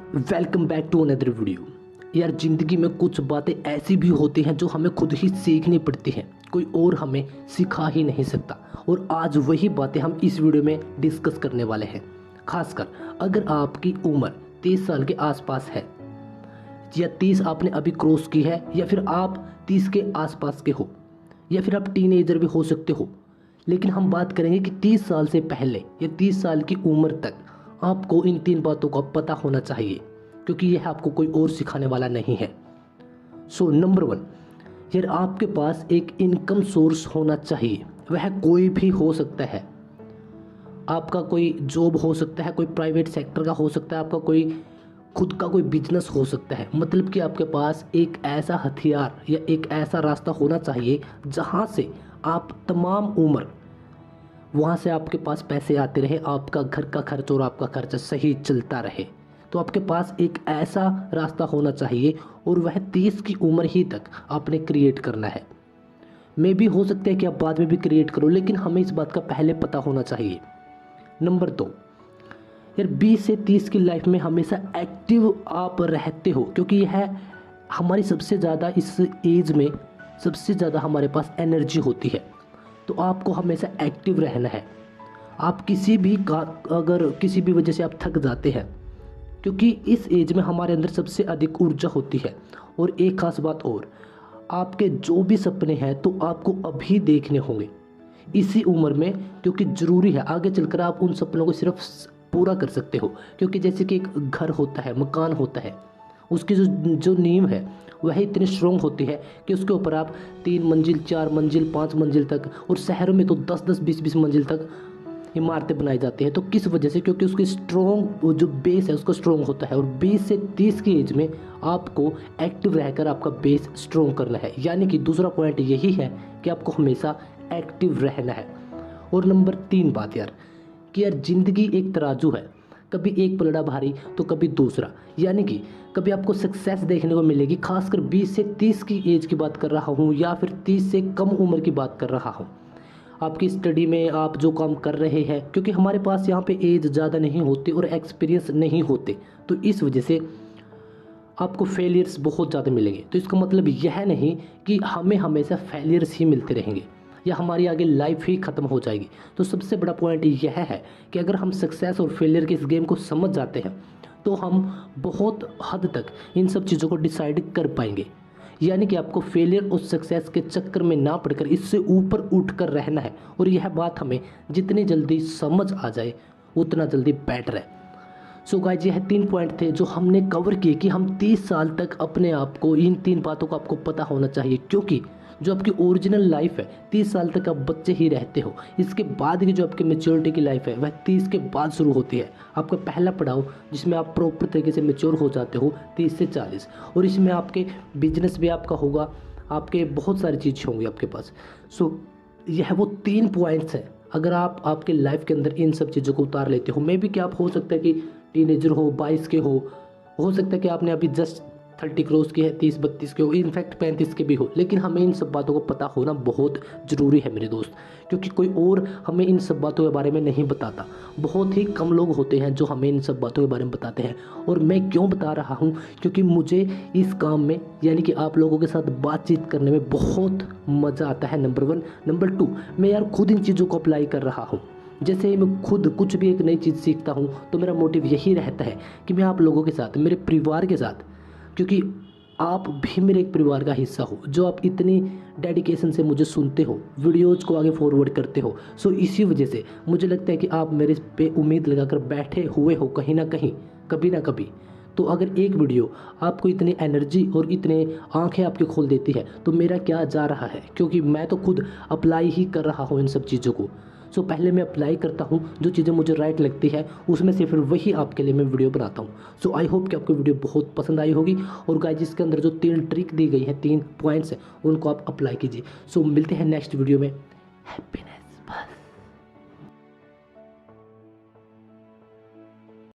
Welcome back to another video. यार ज़िंदगी में कुछ बातें ऐसी भी होती हैं जो हमें खुद ही सीखनी पड़ती हैं, कोई और हमें सिखा ही नहीं सकता। और आज वही बातें हम इस वीडियो में डिस्कस करने वाले हैं। खासकर अगर आपकी उम्र 30 साल के आसपास है या 30 आपने अभी क्रॉस की है, या फिर आप 30 के आसपास के हो, या फिर आप टीनेजर भी हो सकते हो। लेकिन हम बात करेंगे कि 30 साल से पहले या 30 साल की उम्र तक आपको इन 3 बातों का पता होना चाहिए, क्योंकि यह आपको कोई और सिखाने वाला नहीं है। सो नंबर 1, यार आपके पास एक इनकम सोर्स होना चाहिए। वह कोई भी हो सकता है। आपका कोई जॉब हो सकता है, कोई प्राइवेट सेक्टर का हो सकता है, आपका कोई खुद का कोई बिजनेस हो सकता है। मतलब कि आपके पास एक ऐसा हथियार या एक ऐसा रास्ता होना चाहिए जहाँ से आप तमाम उम्र वहाँ से आपके पास पैसे आते रहे, आपका घर का खर्च और आपका खर्चा सही चलता रहे। तो आपके पास एक ऐसा रास्ता होना चाहिए, और वह 30 की उम्र ही तक आपने क्रिएट करना है। मे भी हो सकता है कि आप बाद में भी क्रिएट करो, लेकिन हमें इस बात का पहले पता होना चाहिए। नंबर 2, यार 20 से 30 की लाइफ में हमेशा एक्टिव आप रहते हो, क्योंकि यह हमारी सबसे ज़्यादा इस एज में सबसे ज़्यादा हमारे पास एनर्जी होती है। तो आपको हमेशा एक्टिव रहना है। आप अगर किसी भी वजह से आप थक जाते हैं, क्योंकि इस एज में हमारे अंदर सबसे अधिक ऊर्जा होती है। और एक खास बात और, आपके जो भी सपने हैं तो आपको अभी देखने होंगे इसी उम्र में, क्योंकि ज़रूरी है। आगे चलकर आप उन सपनों को सिर्फ पूरा कर सकते हो, क्योंकि जैसे कि एक घर होता है, मकान होता है, उसकी जो नींव है वह इतनी स्ट्रॉन्ग होती है कि उसके ऊपर आप 3 मंजिल, 4 मंजिल, 5 मंजिल तक, और शहरों में तो 10-10, 20-20 मंजिल तक इमारतें बनाई जाती हैं। तो किस वजह से? क्योंकि उसकी स्ट्रॉन्ग जो बेस है उसका स्ट्रॉन्ग होता है। और 20 से 30 की एज में आपको एक्टिव रहकर आपका बेस स्ट्रॉन्ग करना है। यानी कि दूसरा पॉइंट यही है कि आपको हमेशा एक्टिव रहना है। और नंबर 3 बात यार, कि यार ज़िंदगी एक तराजू है, कभी एक पलड़ा भारी तो कभी दूसरा। यानी कि कभी आपको सक्सेस देखने को मिलेगी, खासकर 20 से 30 की एज की बात कर रहा हूँ, या फिर 30 से कम उम्र की बात कर रहा हूँ। आपकी स्टडी में आप जो काम कर रहे हैं, क्योंकि हमारे पास यहाँ पे एज ज़्यादा नहीं होती और एक्सपीरियंस नहीं होते, तो इस वजह से आपको फेलियर्स बहुत ज़्यादा मिलेंगे। तो इसका मतलब यह नहीं कि हमें हमेशा फेलियर्स ही मिलते रहेंगे या हमारी आगे लाइफ ही ख़त्म हो जाएगी। तो सबसे बड़ा पॉइंट यह है कि अगर हम सक्सेस और फेलियर के इस गेम को समझ जाते हैं तो हम बहुत हद तक इन सब चीज़ों को डिसाइड कर पाएंगे। यानी कि आपको फेलियर और सक्सेस के चक्कर में ना पड़कर इससे ऊपर उठकर रहना है। और यह बात हमें जितनी जल्दी समझ आ जाए उतना जल्दी बेटर है। सो गाइस, यह 3 पॉइंट थे जो हमने कवर किए कि हम 30 साल तक अपने आप को, इन 3 बातों का आपको पता होना चाहिए। क्योंकि जो आपकी ओरिजिनल लाइफ है 30 साल तक आप बच्चे ही रहते हो। इसके बाद की जो आपकी मेच्योरिटी की लाइफ है वह 30 के बाद शुरू होती है। आपका पहला पड़ाव जिसमें आप प्रॉपर तरीके से मेच्योर हो जाते हो 30 से 40, और इसमें आपके बिजनेस भी आपका होगा, आपके बहुत सारी चीज़ें होंगी आपके पास। सो यह वो 3 पॉइंट्स हैं। अगर आप आपके लाइफ के अंदर इन सब चीज़ों को उतार लेते हो, मे भी कि आप हो सकता है कि टीनेजर हो, 22 के हो सकता है कि आपने अभी जस्ट 30 क्रॉस की है, 30-32 के हो, इनफैक्ट 35 के भी हो, लेकिन हमें इन सब बातों को पता होना बहुत ज़रूरी है मेरे दोस्त। क्योंकि कोई और हमें इन सब बातों के बारे में नहीं बताता। बहुत ही कम लोग होते हैं जो हमें इन सब बातों के बारे में बताते हैं। और मैं क्यों बता रहा हूँ? क्योंकि मुझे इस काम में, यानी कि आप लोगों के साथ बातचीत करने में बहुत मज़ा आता है, नंबर 1। नंबर 2, मैं यार खुद इन चीज़ों को अप्लाई कर रहा हूँ। जैसे ही मैं खुद कुछ भी एक नई चीज़ सीखता हूँ तो मेरा मोटिव यही रहता है कि मैं आप लोगों के साथ, मेरे परिवार के साथ, क्योंकि आप भी मेरे एक परिवार का हिस्सा हो, जो आप इतनी डेडिकेशन से मुझे सुनते हो, वीडियोज़ को आगे फॉरवर्ड करते हो। सो इसी वजह से मुझे लगता है कि आप मेरे पे उम्मीद लगाकर बैठे हुए हो कहीं ना कहीं, कभी ना कभी। तो अगर एक वीडियो आपको इतनी एनर्जी और इतने आंखें आपकी खोल देती है तो मेरा क्या जा रहा है, क्योंकि मैं तो खुद अप्लाई ही कर रहा हूँ इन सब चीज़ों को। सो पहले मैं अप्लाई करता हूँ, जो चीज़ें मुझे राइट लगती है उसमें से फिर वही आपके लिए मैं वीडियो बनाता हूँ। सो आई होप कि आपको वीडियो बहुत पसंद आई होगी। और गाइस, जिसके अंदर जो 3 ट्रिक दी गई है, 3 पॉइंट्स हैं, उनको आप अप्लाई कीजिए। सो मिलते हैं नेक्स्ट वीडियो में। हैप्पीनेस।